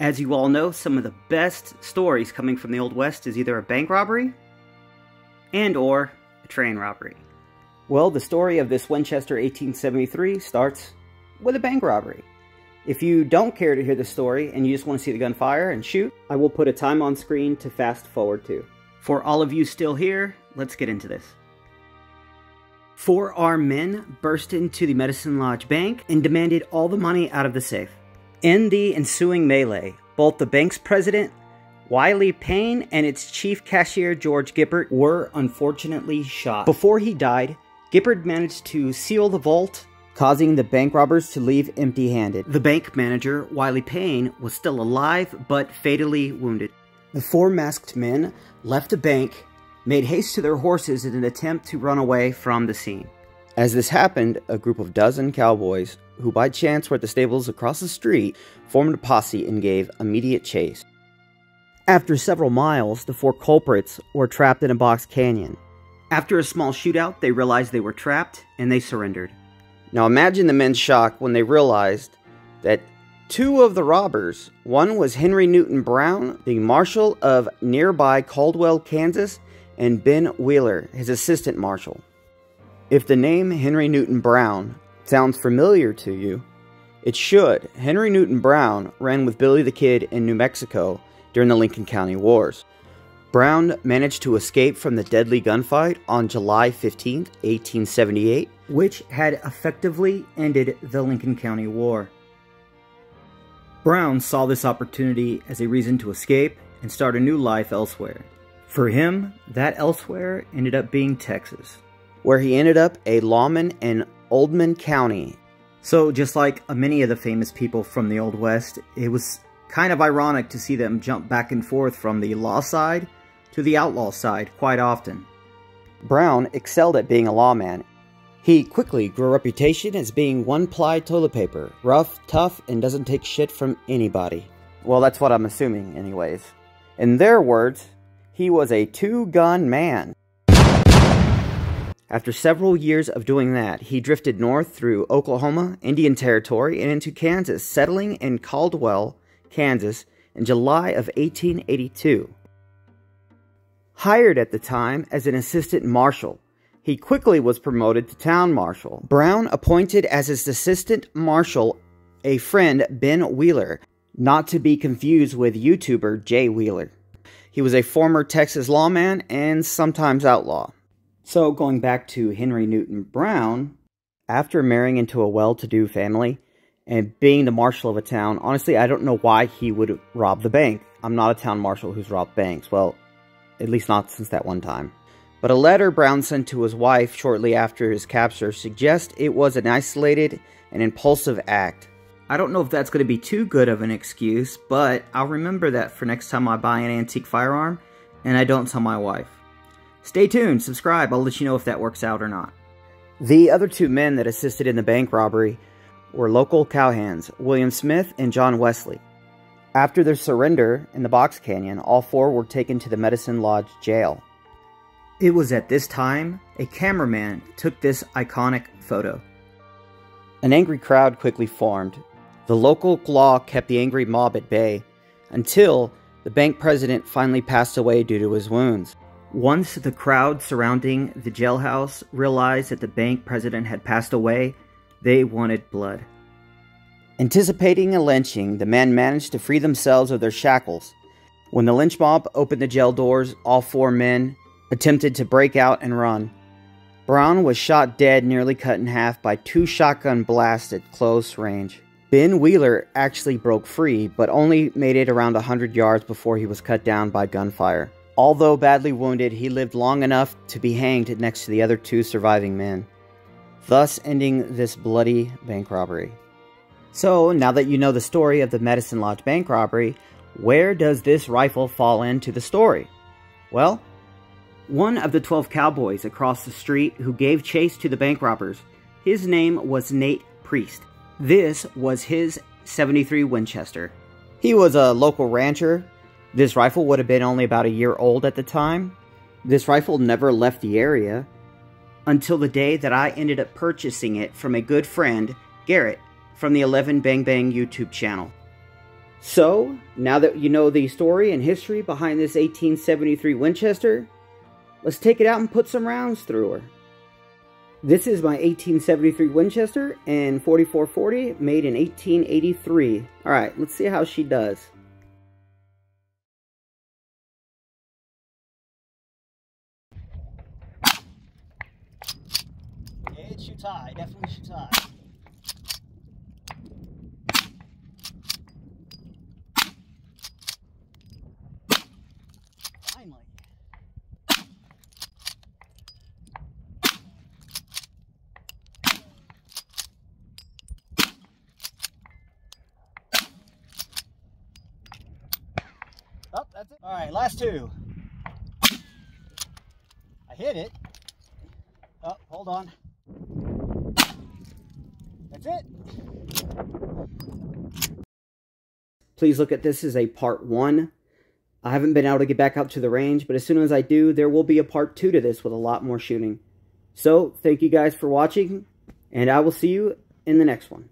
As you all know, some of the best stories coming from the Old West is either a bank robbery and or a train robbery. Well, the story of this Winchester 1873 starts with a bank robbery. If you don't care to hear the story and you just want to see the gunfire and shoot, I will put a time on screen to fast forward to. For all of you still here, let's get into this. 4 armed men burst into the Medicine Lodge Bank and demanded all the money out of the safe. In the ensuing melee, both the bank's president, Wiley Payne, and its chief cashier, George Gippert, were unfortunately shot. Before he died, Gippert managed to seal the vault, causing the bank robbers to leave empty-handed. The bank manager, Wiley Payne, was still alive, but fatally wounded. The 4 masked men left the bank, made haste to their horses in an attempt to run away from the scene. As this happened, a group of dozen cowboys, who by chance were at the stables across the street, formed a posse and gave immediate chase. After several miles, the 4 culprits were trapped in a box canyon. After a small shootout, they realized they were trapped, and they surrendered. Now imagine the men's shock when they realized that 2 of the robbers, one was Henry Newton Brown, the marshal of nearby Caldwell, Kansas, and Ben Wheeler, his assistant marshal. If the name Henry Newton Brown sounds familiar to you, it should. Henry Newton Brown ran with Billy the Kid in New Mexico during the Lincoln County Wars. Brown managed to escape from the deadly gunfight on July 15, 1878, which had effectively ended the Lincoln County War. Brown saw this opportunity as a reason to escape and start a new life elsewhere. For him, that elsewhere ended up being Texas, where he ended up a lawman in Oldman County. So just like many of the famous people from the Old West, it was kind of ironic to see them jump back and forth from the law side to the outlaw side quite often. Brown excelled at being a lawman. He quickly grew a reputation as being one-ply toilet paper, rough, tough, and doesn't take shit from anybody. Well, that's what I'm assuming anyways. In their words, he was a 2-gun man. After several years of doing that, he drifted north through Oklahoma, Indian Territory, and into Kansas, settling in Caldwell, Kansas, in July of 1882. Hired at the time as an assistant marshal, he quickly was promoted to town marshal. Brown appointed as his assistant marshal a friend, Ben Wheeler, not to be confused with YouTuber Jay Wheeler. He was a former Texas lawman and sometimes outlaw. So, going back to Henry Newton Brown, after marrying into a well-to-do family and being the marshal of a town, honestly, I don't know why he would rob the bank. I'm not a town marshal who's robbed banks. Well, at least not since that one time. But a letter Brown sent to his wife shortly after his capture suggests it was an isolated and impulsive act. I don't know if that's going to be too good of an excuse, but I'll remember that for next time I buy an antique firearm and I don't tell my wife. Stay tuned, subscribe, I'll let you know if that works out or not. The other 2 men that assisted in the bank robbery were local cowhands, William Smith and John Wesley. After their surrender in the box canyon, all 4 were taken to the Medicine Lodge jail. It was at this time a cameraman took this iconic photo. An angry crowd quickly formed. The local law kept the angry mob at bay until the bank president finally passed away due to his wounds. Once the crowd surrounding the jailhouse realized that the bank president had passed away, they wanted blood. Anticipating a lynching, the men managed to free themselves of their shackles. When the lynch mob opened the jail doors, all 4 men attempted to break out and run. Brown was shot dead, nearly cut in half by 2 shotgun blasts at close range. Ben Wheeler actually broke free, but only made it around 100 yards before he was cut down by gunfire. Although badly wounded, he lived long enough to be hanged next to the other 2 surviving men, thus ending this bloody bank robbery. So, now that you know the story of the Medicine Lodge bank robbery, where does this rifle fall into the story? Well, one of the 12 cowboys across the street who gave chase to the bank robbers, his name was Nate Priest. This was his .73 Winchester. He was a local rancher. This rifle would have been only about a year old at the time. This rifle never left the area until the day that I ended up purchasing it from a good friend, Garrett, from the 11 Bang Bang YouTube channel. So, now that you know the story and history behind this 1873 Winchester, let's take it out and put some rounds through her. This is my 1873 Winchester and 4440, made in 1883. Alright, let's see how she does. Yeah, it shoots high, definitely shoots high. Finally. Oh, that's it. All right, last two. I hit it. Oh, hold on. That's it. Please look at this as a part 1. I haven't been able to get back out to the range, but as soon as I do, there will be a part 2 to this with a lot more shooting. So, thank you guys for watching, and I will see you in the next one.